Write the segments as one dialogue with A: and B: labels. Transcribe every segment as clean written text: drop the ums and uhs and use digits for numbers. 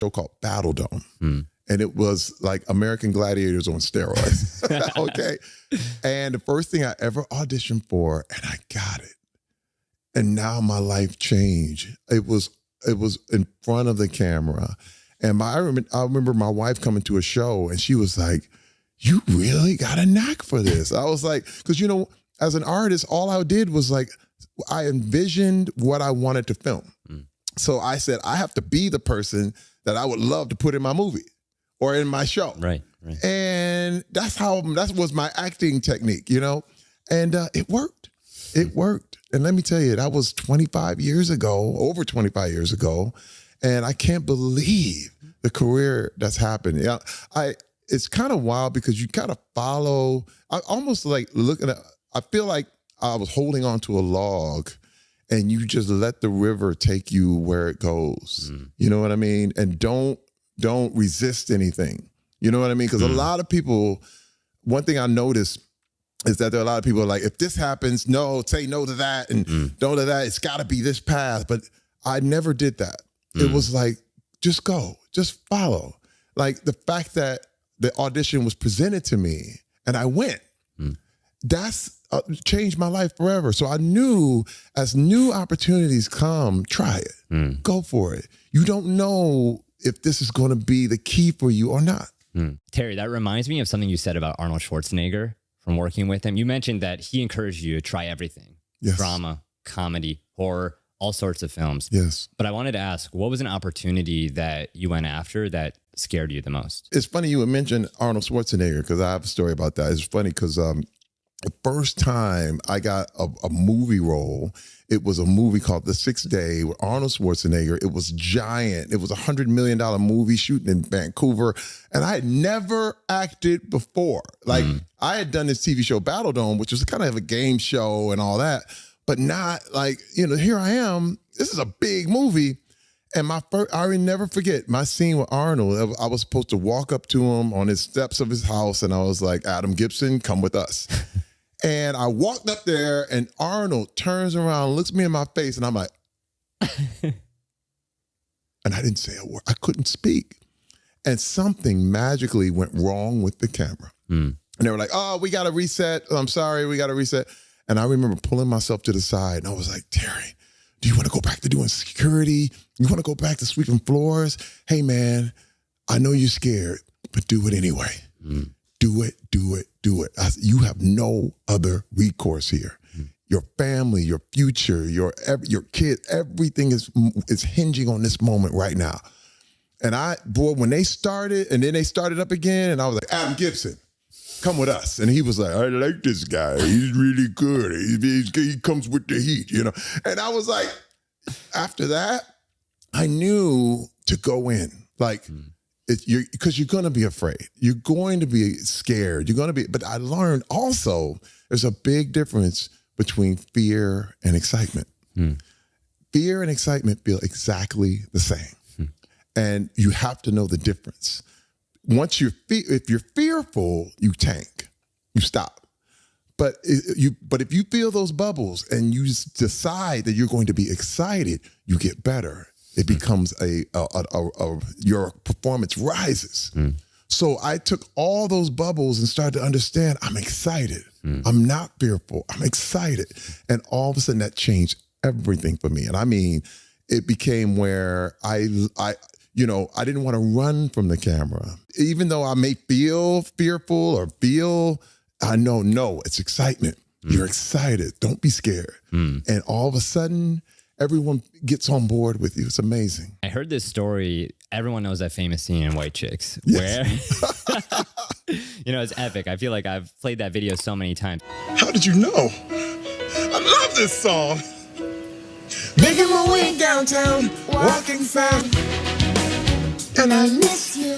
A: show called Battle Dome. And it was like American Gladiators on steroids. Okay. And the first thing I ever auditioned for, and I got it. And now my life changed. It was in front of the camera. And I remember my wife coming to a show and she was like, you really got a knack for this. I was like, because, you know, as an artist, all I did was like, I envisioned what I wanted to film. So I said, I have to be the person that I would love to put in my movie or in my show.
B: Right.
A: And that was my acting technique, you know? And it worked. It worked. And let me tell you, that was 25 years ago, over 25 years ago. And I can't believe the career that's happened. Yeah, it's kind of wild because you kind of follow, I almost like looking at, I feel like I was holding on to a log and you just let the river take you where it goes. You know what I mean? And don't resist anything. You know what I mean? Because a lot of people, one thing I noticed is that there are a lot of people like, if this happens, no, say no to that and no to that. It's got to be this path. But I never did that. It was like, just go, just follow. Like the fact that the audition was presented to me and I went, that's changed my life forever. So I knew as new opportunities come, try it, go for it. You don't know if this is going to be the key for you or not.
B: Terry, that reminds me of something you said about Arnold Schwarzenegger from working with him. You mentioned that he encouraged you to try everything.
A: Yes.
B: Drama, comedy, horror, all sorts of films.
A: Yes.
B: But I wanted to ask, what was an opportunity that you went after that scared you the most?
A: It's funny you would mention Arnold Schwarzenegger because I have a story about that. It's funny because the first time I got a movie role, it was a movie called The Sixth Day with Arnold Schwarzenegger. It was giant. It was $100 million movie shooting in Vancouver. And I had never acted before. Like I had done this TV show Battle Dome, which was kind of a game show and all that, but not like, you know, here I am. This is a big movie. And I will never forget my scene with Arnold. I was supposed to walk up to him on his steps of his house. And I was like, Adam Gibson, come with us. And I walked up there and Arnold turns around, looks me in my face. And I'm like, and I didn't say a word. I couldn't speak. And something magically went wrong with the camera. And they were like, oh, we got to reset. I'm sorry, we got to reset. And I remember pulling myself to the side and I was like, Terry, do you want to go back to doing security? You want to go back to sweeping floors? Hey, man, I know you're scared, but do it anyway. Do it, do it, do it. You have no other recourse here. Your family, your future, your kid, everything is hinging on this moment right now. And when they started, and then they started up again, and I was like, Adam Gibson, come with us. And he was like, I like this guy. He's really good. He comes with the heat, you know? And I was like, after that, I knew to go in. Like, because you're going to be afraid. You're going to be scared. You're going to be, but I learned also there's a big difference between fear and excitement. Fear and excitement feel exactly the same. And you have to know the difference. Once if you're fearful, you tank, you stop. But if you feel those bubbles and you decide that you're going to be excited, you get better. It becomes your performance rises. So I took all those bubbles and started to understand I'm excited. I'm not fearful. I'm excited. And all of a sudden that changed everything for me. And I mean, it became where I didn't want to run from the camera. Even though I may feel fearful or no, it's excitement. You're excited. Don't be scared. And all of a sudden, everyone gets on board with you. It's amazing.
B: I heard this story. Everyone knows that famous scene in White Chicks
A: Yes.
B: where, it's epic. I feel like I've played that video so many times.
A: How did you know? I love this song. Making my way downtown, walking fast, and I miss you.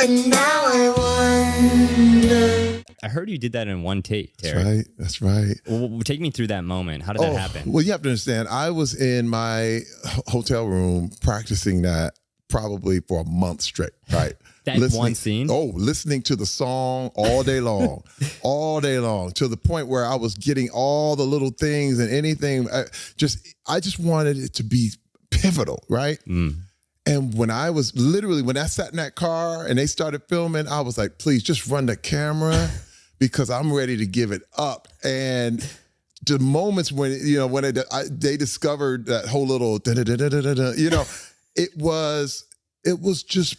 A: And now I wonder.
B: I heard you did that in one take, Terry.
A: That's right.
B: Well, take me through that moment. How did that happen?
A: Well, you have to understand, I was in my hotel room practicing that probably for a month straight, right?
B: One scene?
A: Listening to the song all day long, all day long, to the point where I was getting all the little things and anything. I just wanted it to be pivotal, right? And when I sat in that car and they started filming, I was like, please just run the camera because I'm ready to give it up. And the moments when, they discovered that whole little, it was just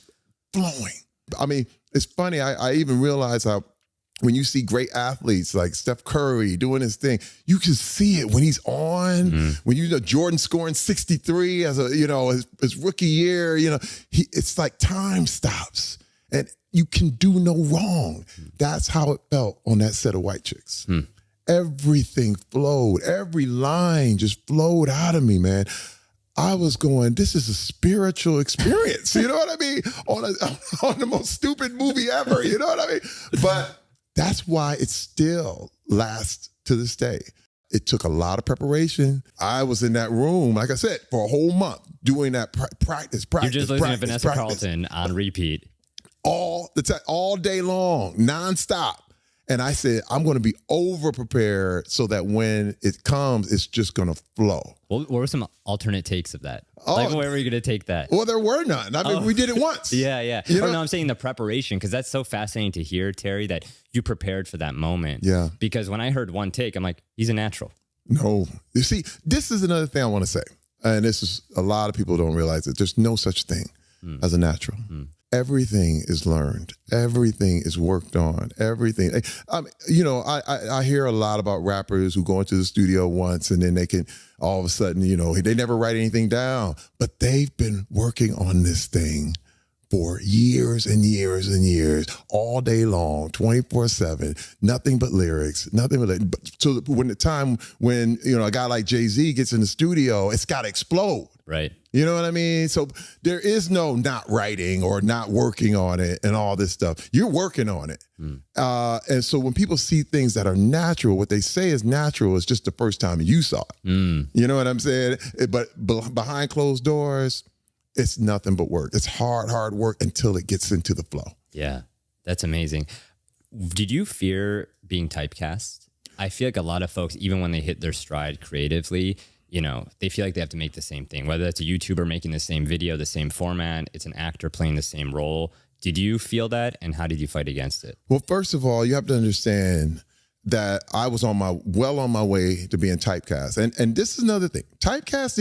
A: flowing. I mean, it's funny. I even realized how when you see great athletes like Steph Curry doing his thing, you can see it when he's on, when Jordan scoring 63 as his rookie year, it's like time stops and you can do no wrong. That's how it felt on that set of White Chicks. Everything flowed. Every line just flowed out of me, man. I was going, this is a spiritual experience. You know what I mean? On the most stupid movie ever. You know what I mean? But that's why it still lasts to this day. It took a lot of preparation. I was in that room, like I said, for a whole month doing that practice.
B: You're just listening to Vanessa Carlton on repeat.
A: All the time, all day long, nonstop. And I said, I'm going to be over prepared so that when it comes, it's just going to flow.
B: What were some alternate takes of that? Like, where were you going to take that?
A: Well, there were none. I mean, we did it once.
B: Yeah. No, I'm saying the preparation, because that's so fascinating to hear, Terry, that you prepared for that moment.
A: Yeah.
B: Because when I heard one take, I'm like, he's a natural.
A: No. You see, this is another thing I want to say. And this is, a lot of people don't realize it. There's no such thing as a natural. Everything is learned. Everything is worked on. Everything. I hear a lot about rappers who go into the studio once and then they can all of a sudden, they never write anything down. But they've been working on this thing for years and years and years, all day long, 24/7, nothing but lyrics, nothing but so when the time when, a guy like Jay-Z gets in the studio, it's got to explode.
B: Right.
A: You know what I mean? So there is no not writing or not working on it and all this stuff. You're working on it. And so when people see things that are natural, what they say is natural is just the first time you saw it. You know what I'm saying? But behind closed doors, it's nothing but work. It's hard work until it gets into the flow.
B: Yeah, that's amazing. Did you fear being typecast? I feel like a lot of folks, even when they hit their stride creatively, they feel like they have to make the same thing, whether that's a YouTuber making the same video, the same format, it's an actor playing the same role. Did you feel that? And how did you fight against it?
A: Well, first of all, you have to understand that I was on my way to being typecast. And this is another thing. Typecasting